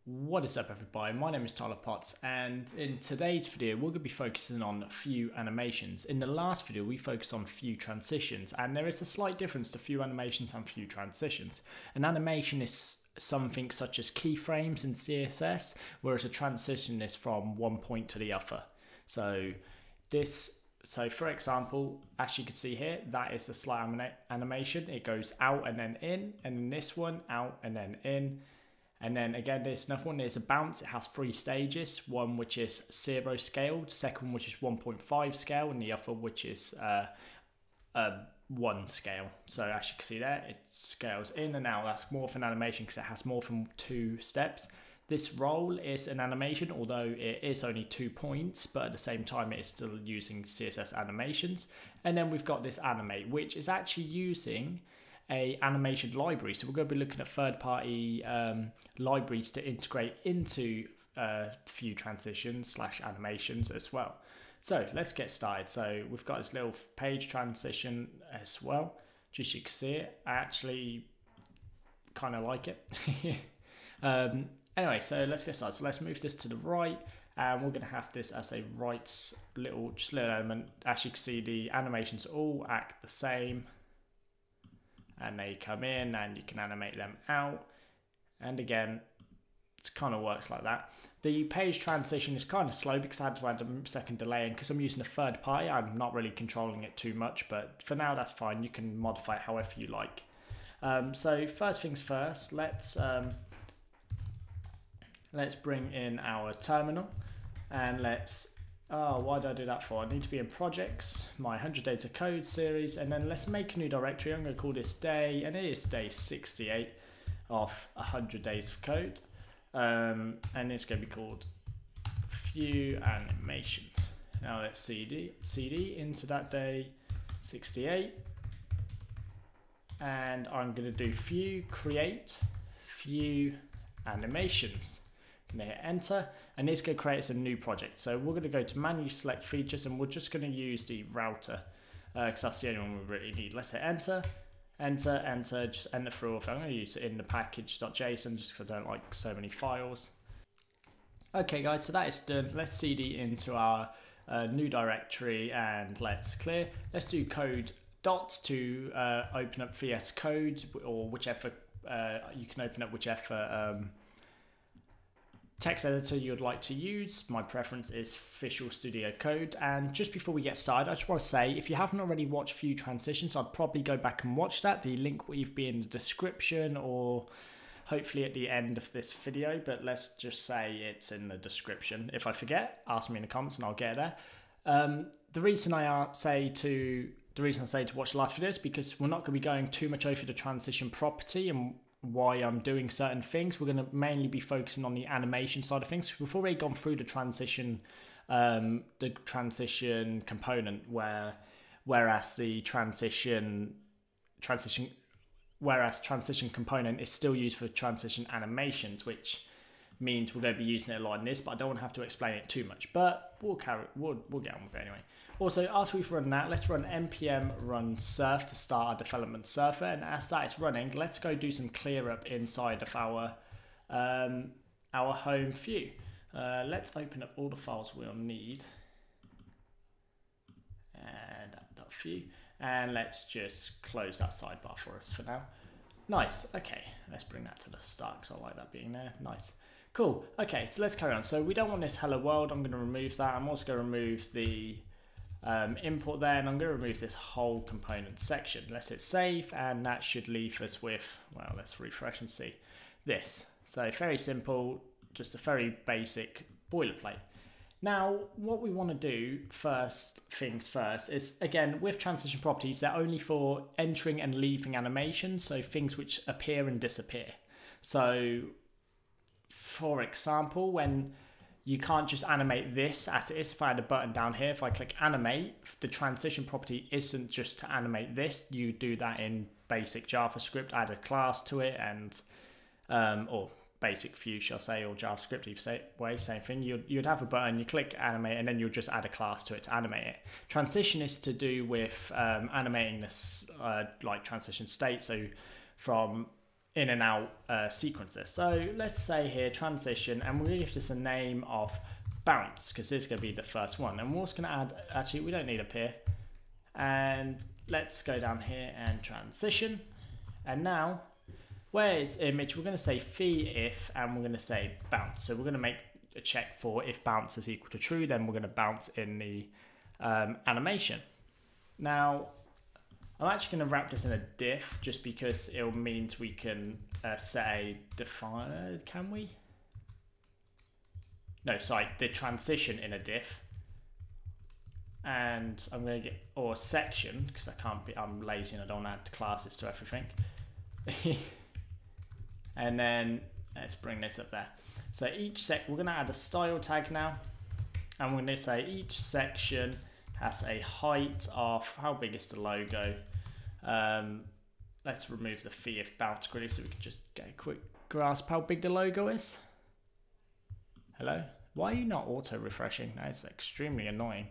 What is up everybody, my name is Tyler Potts and in today's video we're going to be focusing on Vue animations. In the last video we focused on Vue transitions and there is a slight difference to Vue animations and Vue transitions. An animation is something such as keyframes in CSS, whereas a transition is from one point to the other. So for example, as you can see here, that is a slight animation. It goes out and then in, and then this one out and then in. And then again, there's another one, there's a bounce. It has 3 stages, one which is 0 scaled, second one which is 1.5 scale, and the other which is 1 scale. So as you can see there, it scales in and out. That's more of an animation because it has more than 2 steps. This roll is an animation, although it is only 2 points, but at the same time it is still using CSS animations. And then we've got this animate, which is actually using a animation library. So we're going to be looking at third-party libraries to integrate into Vue transitions / animations as well. So let's get started. So we've got this little page transition as well. Just you can see it. I actually kind of like it. Anyway, so let's get started. So let's move this to the right. And we're going to have this as a right little element. As you can see, the animations all act the same. And they come in and you can animate them out. And again, it kind of works like that. The page transition is kind of slow because I had to add a second delay in because I'm using a third party. I'm not really controlling it too much, but for now that's fine. You can modify it however you like. So first things first, let's bring in our terminal and why did I do that for? I need to be in projects, my 100 days of code series, and then let's make a new directory. I'm going to call this day, and it is day 68 of 100 days of code. And it's going to be called Vue animations. Now let's cd into that day 68. And I'm going to do Vue create Vue animations. And hit enter, and it's going to create us a new project. So we're going to go to manually select features and we're just going to use the router because that's the only one we really need. Let's hit enter, just enter through. I'm going to use it in the package.json just because I don't like so many files. Okay guys, so that is done. Let's cd into our new directory and let's clear. Let's do code dots to open up VS Code or whichever, you can open up whichever text editor you'd like to use. My preference is Visual Studio Code. And just before we get started, I just want to say, if you haven't already watched Vue transitions, I'd probably go back and watch that. The link will either be in the description or hopefully at the end of this video, but let's just say it's in the description. If I forget, ask me in the comments and I'll get there. The reason I say to watch the last video is because we're not going to be going too much over the transition property and why I'm doing certain things. We're going to mainly be focusing on the animation side of things. We've already gone through the transition component whereas transition component is still used for transition animations, which means we're going to be using it a lot in this, but I don't want to have to explain it too much, but we'll get on with it anyway. Also, after we've run that, let's run npm run surf to start our development server, and as that is running, let's go do some clear up inside of our home Vue. Let's open up all the files we'll need and .vue, and let's just close that sidebar for us for now. Nice. Okay, let's bring that to the start because I like that being there. Nice. Cool. Okay, so let's carry on. So we don't want this hello world. I'm going to remove that. I'm also going to remove the import there, and I'm going to remove this whole component section. Let's hit save, and that should leave us with, well, let's refresh and see this. So very simple, just a very basic boilerplate. Now, what we want to do first things first is, again, with transition properties, they're only for entering and leaving animations, so things which appear and disappear. So for example, when you can't just animate this as it is. If I had a button down here, if I click animate, the transition property isn't just to animate this. You do that in basic JavaScript, add a class to it, and or basic Vue, shall I say, or JavaScript, either same thing. You'd have a button, you click animate, and then you'll just add a class to it to animate it. Transition is to do with animating this like transition state. So from in and out sequences. So let's say here transition, and we're going to give this a name of bounce because this is going to be the first one. And we're also going to add, actually we don't need up here, and let's go down here and transition. And now where it's image, we're going to say phi if, and we're going to say bounce. So we're going to make a check for if bounce is equal to true, then we're going to bounce in the animation. Now I'm actually going to wrap this in a diff just because it means we can set a define, can we? No, sorry, the transition in a diff. And I'm going to get, or section, because I can't be, I'm lazy and I don't add classes to everything. And then let's bring this up there. So each we're going to add a style tag now. And we're going to say each section has a height of, how big is the logo? Let's remove the phi if bounce quickly so we can just get a quick grasp how big the logo is. Hello? Why are you not auto refreshing? That's extremely annoying.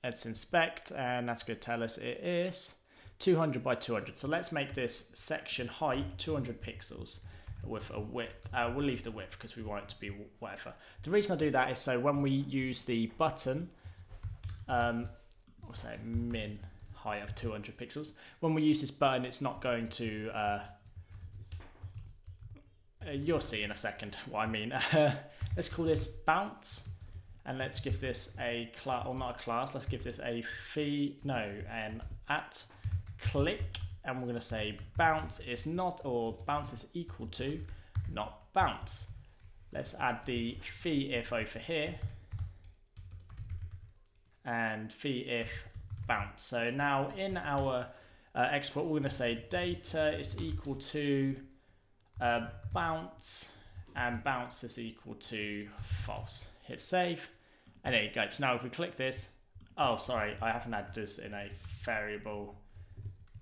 Let's inspect, and that's going to tell us it is 200 by 200. So let's make this section height 200 pixels with a width. We'll leave the width because we want it to be whatever. The reason I do that is so when we use the button, we'll say min height of 200 pixels. When we use this button, it's not going to, you'll see in a second what I mean. Let's call this bounce, and let's give this a class, or not a class, let's give this a an at click, and we're going to say bounce is not, or bounce is equal to, not bounce. Let's add the phi if over here, and phi if bounce. So now in our export, we're going to say data is equal to bounce, and bounce is equal to false. Hit save, and there you go. So now if we click this, oh sorry, I haven't added this in a variable,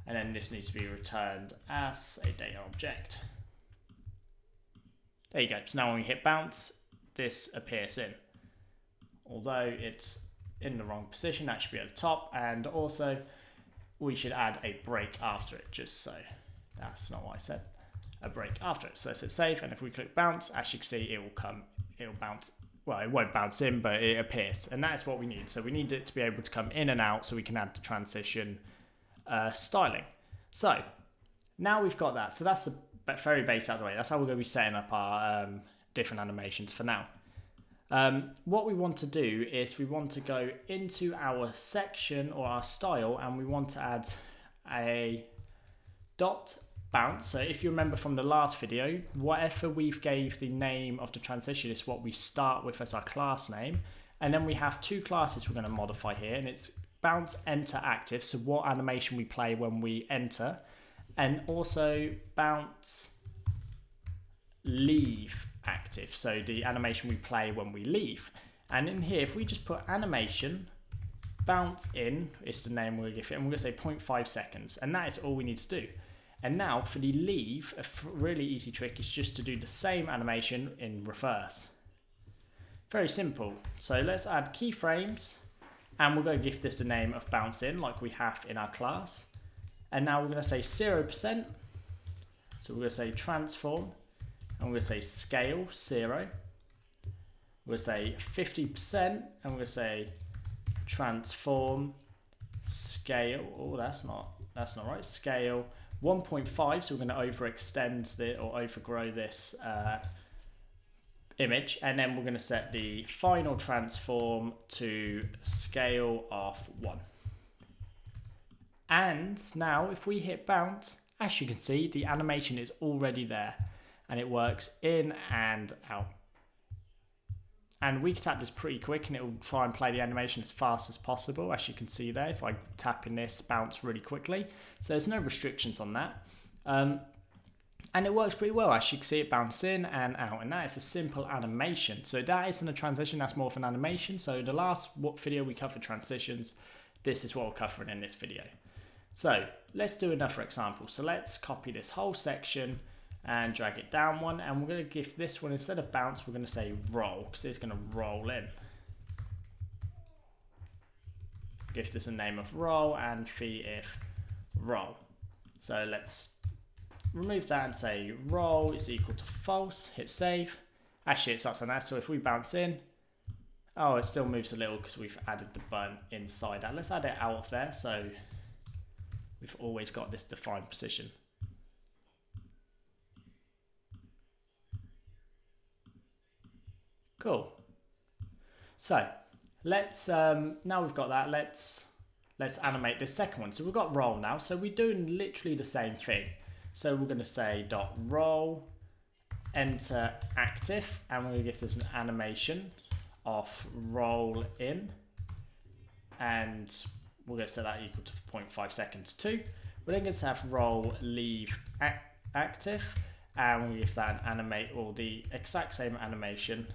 and then this needs to be returned as a data object. There you go. So now when we hit bounce, this appears in. Although it's in the wrong position, that should be at the top, and also we should add a break after it, just so. That's not what I said. A break after it. So let's hit save, and if we click bounce, as you can see, it will bounce. Well, it won't bounce in, but it appears, and that's what we need. So we need it to be able to come in and out so we can add the transition styling. So now we've got that. So that's the very base out of the way. That's how we're going to be setting up our different animations for now. What we want to do is we want to go into our section or our style, and we want to add a dot bounce. So if you remember from the last video, whatever we've gave the name of the transition is what we start with as our class name, and then we have two classes we're going to modify here, and it's bounce enter active, so what animation we play when we enter, and also bounce leave active, so the animation we play when we leave. And in here, if we just put animation bounce in is the name we're going to give it, and we're going to say 0.5 seconds, and that is all we need to do. And now for the leave, a really easy trick is just to do the same animation in reverse. Very simple. So let's add keyframes, and we're going to give this the name of bounce in like we have in our class. And now we're going to say 0%. So we're going to say transform, and we're going to say scale 0. We're going to say 50%, and we're going to say transform scale. Oh, that's not right. Scale 1.5, so we're going to overextend or overgrow this image, and then we're going to set the final transform to scale of 1. And now if we hit bounce, as you can see, the animation is already there, and it works in and out. And we can tap this pretty quick, and it will try and play the animation as fast as possible, as you can see there. If I tap in this, bounce really quickly. So there's no restrictions on that. And it works pretty well. As you can see, it bounces in and out, and that is a simple animation. So that isn't a transition, that's more of an animation. So the last video we covered transitions, this is what we're covering in this video. So let's do another example. So let's copy this whole section and drag it down one, and we're going to give this one, instead of bounce, we're going to say roll, because it's going to roll in. Give this a name of roll, and phi if roll. So let's remove that and say roll is equal to false, hit save. Actually it starts on that, so if we bounce in, oh, it still moves a little because we've added the button inside that. Let's add it out of there so we've always got this defined position. Cool. So let's now we've got that, let's animate this second one. So we've got roll now, so we're doing literally the same thing. So we're going to say dot roll enter active, and we're going to give this an animation of roll in, and we're going to set that equal to 0.5 seconds too. We're then going to have roll leave active, and we'll give that an animate, or the exact same animation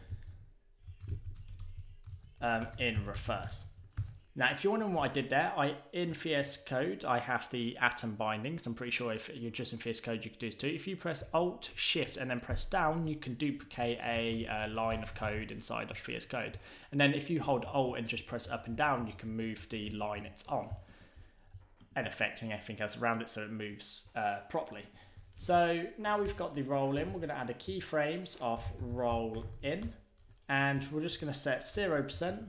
in reverse. Now, if you're wondering what I did there, in VS Code, I have the atom bindings. I'm pretty sure if you're just in VS Code, you can do this too. If you press Alt, Shift, and then press down, you can duplicate a line of code inside of VS Code. And then if you hold Alt and just press up and down, you can move the line it's on and affecting everything else around it so it moves properly. So now we've got the roll in, we're going to add a keyframes of roll in, and we're just going to set 0%.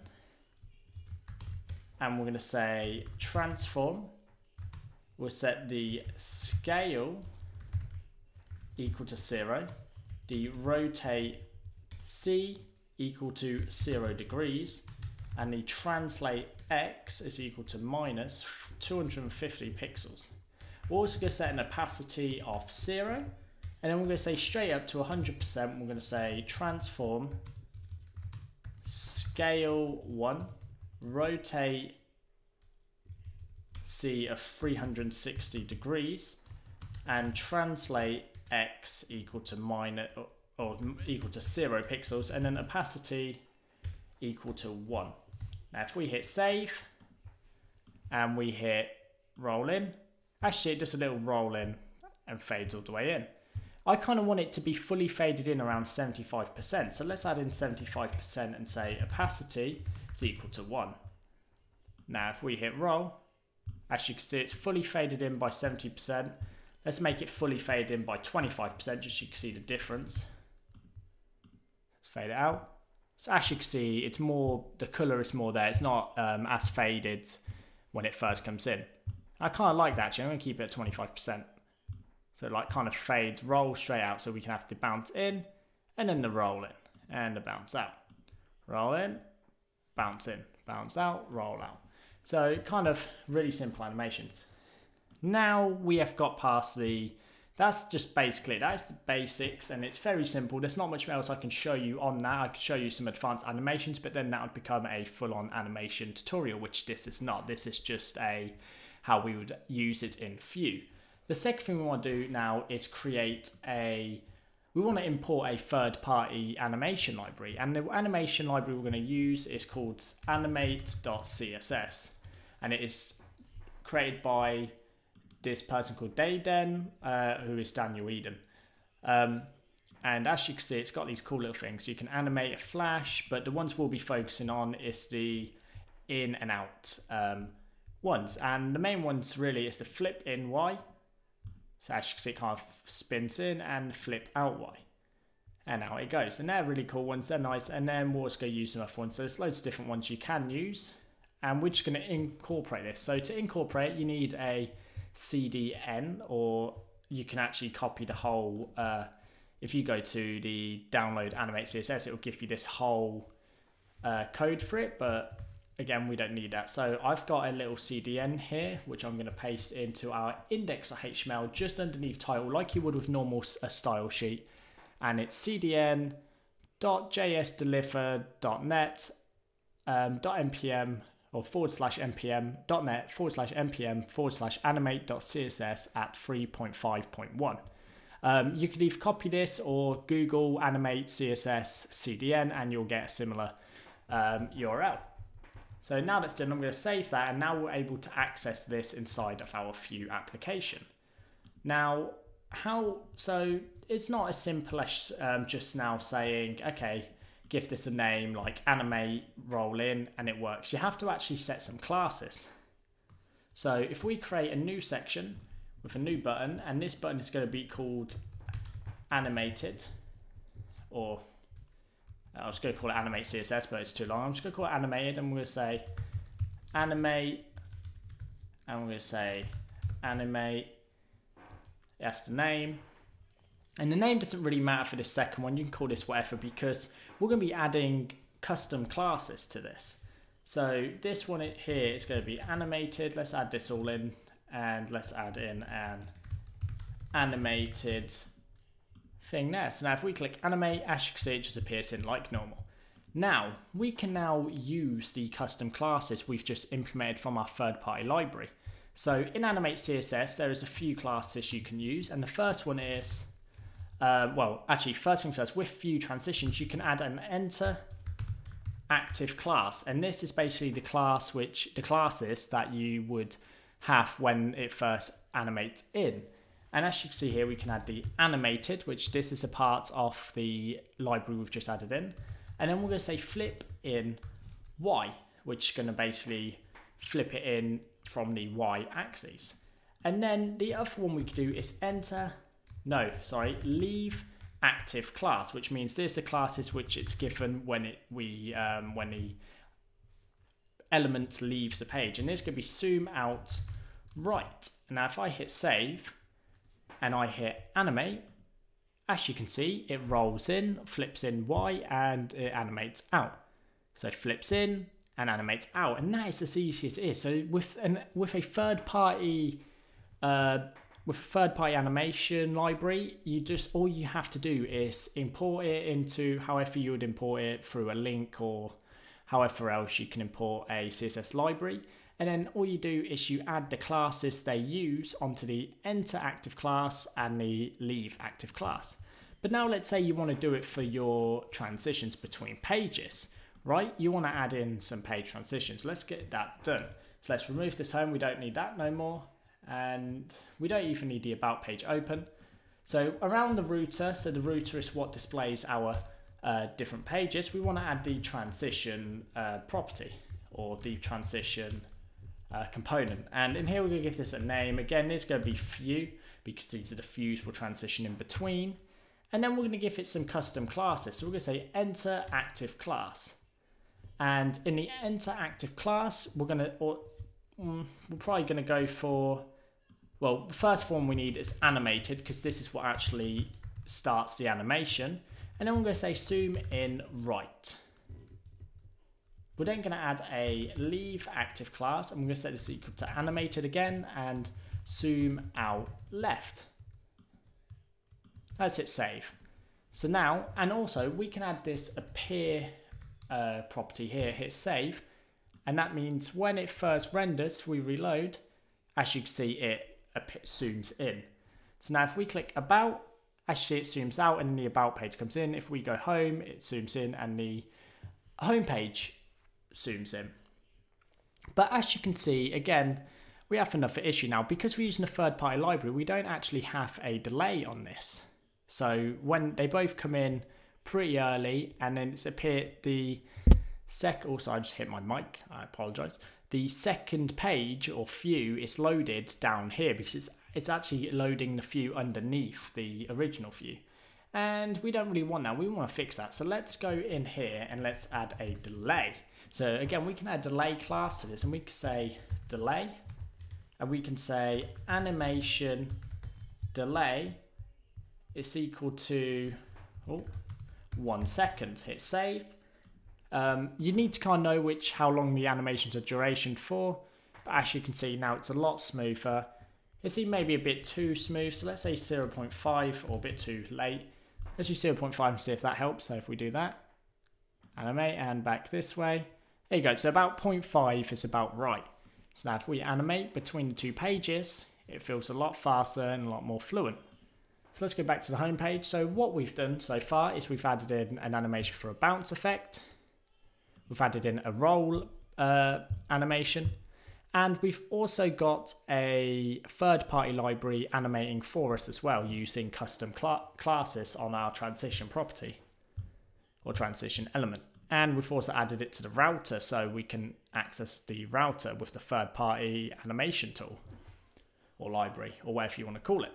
And we're going to say transform. We'll set the scale equal to 0. The rotate C equal to 0 degrees. And the translate X is equal to minus 250 pixels. We're also going to set an opacity of 0. And then we're going to say straight up to 100%. We're going to say transform scale 1. Rotate C of 360 degrees, and translate X equal to minus or equal to 0 pixels, and then opacity equal to 1. Now if we hit save and we hit roll in, actually it does a little roll in and fades all the way in. I kind of want it to be fully faded in around 75%, so let's add in 75% and say opacity is equal to 1. Now if we hit roll, as you can see it's fully faded in by 70%. Let's make it fully faded in by 25% just so you can see the difference. Let's fade it out. So as you can see, it's more, the colour is more there. It's not as faded when it first comes in. I kind of like that actually. I'm going to keep it at 25%. So like kind of fade, roll straight out so we can have the bounce in and then the roll in and the bounce out. Roll in, bounce out, roll out. So kind of really simple animations. Now we have got past that's just basically, that's the basics, and it's very simple. There's not much else I can show you on that. I could show you some advanced animations, but then that would become a full-on animation tutorial, which this is not. This is just how we would use it in Vue. The second thing we want to do now is we want to import a third-party animation library, and the animation library we're going to use is called animate.css, and it is created by this person called Dayden, who is Daniel Eden. And as you can see, it's got these cool little things. You can animate a flash, but the ones we'll be focusing on is the in and out ones. And the main ones really is the flip in Y. So as you can see, it kind of spins in, and flip out Y. And out it goes. And they're really cool ones, they're nice. And then we'll also go use some other ones. So there's loads of different ones you can use. And we're just going to incorporate this. So to incorporate, you need a CDN, or you can actually copy the whole, if you go to the download animate CSS, it will give you this whole code for it, but again, we don't need that. So I've got a little CDN here, which I'm going to paste into our index.html just underneath title, like you would with normal style sheet, and it's cdn.jsdeliver.net .npm or /npm.net/npm/animate.css at 3.5.1. You could either copy this or Google animate CSS CDN and you'll get a similar URL. So now that's done, I'm going to save that, and now we're able to access this inside of our Vue application. Now, so it's not as simple as just now saying, okay, give this a name like animate, roll in, and it works. You have to actually set some classes. So if we create a new section, with a new button, and this button is going to be called animated, or I was going to call it animate CSS, but it's too long. I'm just going to call it animated, and we're going to say animate, and we're going to say animate. That's the name. And the name doesn't really matter for this second one. You can call this whatever, because we're going to be adding custom classes to this. So this one here is going to be animated. Let's add this all in, and let's add in an animated thing there. So now if we click animate, as you can see, it just appears in like normal. Now we can now use the custom classes we've just implemented from our third-party library. So in Animate CSS, there is a few classes you can use, and the first one is first thing first, with Vue transitions, you can add an enter active class, and this is basically the classes that you would have when it first animates in. And as you can see here, we can add the animated, which this is a part of the library we've just added in, and then we're going to say flip in Y, which is going to basically flip it in from the Y axis. And then the other one we could do is leave active class, which means there's the classes which it's given when the element leaves the page, and this could be zoom out right. Now if I hit save and I hit animate, as you can see, it rolls in, flips in Y, and it animates out. So it flips in and animates out, and that is as easy as it is. So with a third party animation library, all you have to do is import it into however you would import it, through a link or however else you can import a CSS library. And then all you do is you add the classes they use onto the enter active class and the leave active class. But now let's say you want to do it for your transitions between pages, right? You want to add in some page transitions. Let's get that done. So let's remove this home. We don't need that no more. And we don't even need the about page open. So around the router, so the router is what displays our different pages, we want to add the transition property, or the transition component. And in here we're going to give this a name. Again, it's going to be Vue, because these are the views we'll transition in between. And then we're going to give it some custom classes. So we're going to say enter active class. And in the enter active class, we're probably going to go for, well, the first one we need is animated, because this is what actually starts the animation. And then we're going to say zoom in right. We're then going to add a leave active class, and we're going to set this equal to animated again, and zoom out left. Let's hit save. So now, and also we can add this appear property here, hit save. And that means when it first renders, we reload, as you can see, it zooms in. So now if we click about, as you see, it zooms out and the about page comes in. If we go home, it zooms in and the home page zooms in. But as you can see, again, we have another issue now. Because we're using a third-party library, we don't actually have a delay on this. So when they both come in pretty early, and then it's appeared the also, I just hit my mic, I apologize. The second page or view is loaded down here, because it's actually loading the view underneath the original view. And we don't really want that, we want to fix that. So let's go in here and let's add a delay. So again, we can add delay class to this, and we can say delay, and we can say animation delay is equal to 1 second. Hit save. You need to kind of know how long the animations are duration for, but as you can see now, it's a lot smoother. It's maybe a bit too smooth, so let's say 0.5, or a bit too late. Let's do 0.5 and see if that helps. So if we do that, animate and back this way, there you go. So about 0.5 is about right. So now if we animate between the two pages, it feels a lot faster and a lot more fluent. So let's go back to the home page. So what we've done so far is we've added in an animation for a bounce effect. We've added in a roll animation. And we've also got a third-party library animating for us as well, using custom classes on our transition property or transition element. And we've also added it to the router, so we can access the router with the third-party animation tool. or library, or whatever you want to call it.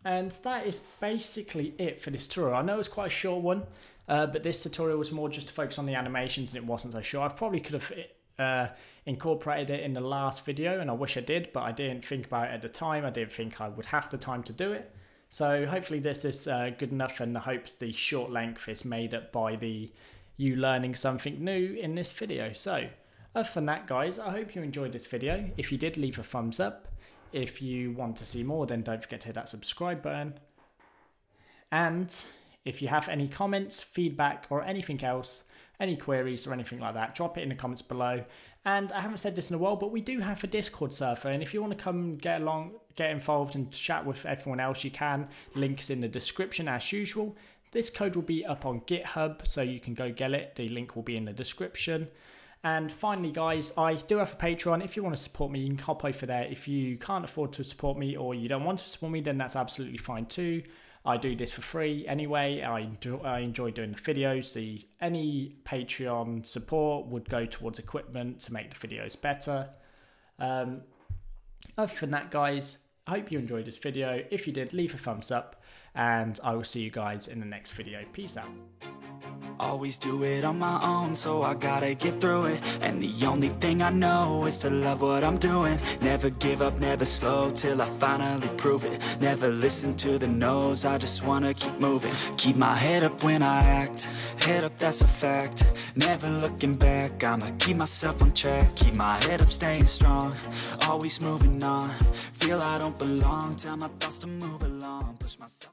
And that is basically it for this tutorial. I know it's quite a short one, but this tutorial was more just to focus on the animations and it wasn't so short. I probably could have incorporated it in the last video, and I wish I did, but I didn't think about it at the time. I didn't think I would have the time to do it. So hopefully this is good enough, and I hope the short length is made up by you learning something new in this video. So other than that, guys, I hope you enjoyed this video. If you did, leave a thumbs up. If you want to see more, then don't forget to hit that subscribe button. And if you have any comments, feedback, or anything else, any queries or anything like that, drop it in the comments below. And I haven't said this in a while, but we do have a Discord server, and if you want to come get involved and chat with everyone else, you can. Links in the description as usual. This code will be up on GitHub, so you can go get it. The link will be in the description. And finally, guys, I do have a Patreon. If you want to support me, you can hop over there. If you can't afford to support me, or you don't want to support me, then that's absolutely fine too. I do this for free anyway. I enjoy doing the videos. Any Patreon support would go towards equipment to make the videos better. Other than that, guys, I hope you enjoyed this video. If you did, leave a thumbs up, and I will see you guys in the next video. Peace out. Always do it on my own, so I gotta get through it. And the only thing I know is to love what I'm doing. Never give up, never slow, till I finally prove it. Never listen to the no's, I just wanna keep moving. Keep my head up when I act, head up, that's a fact. Never looking back, I'ma keep myself on track. Keep my head up, staying strong, always moving on. Feel I don't belong, tell my thoughts to move along. Push myself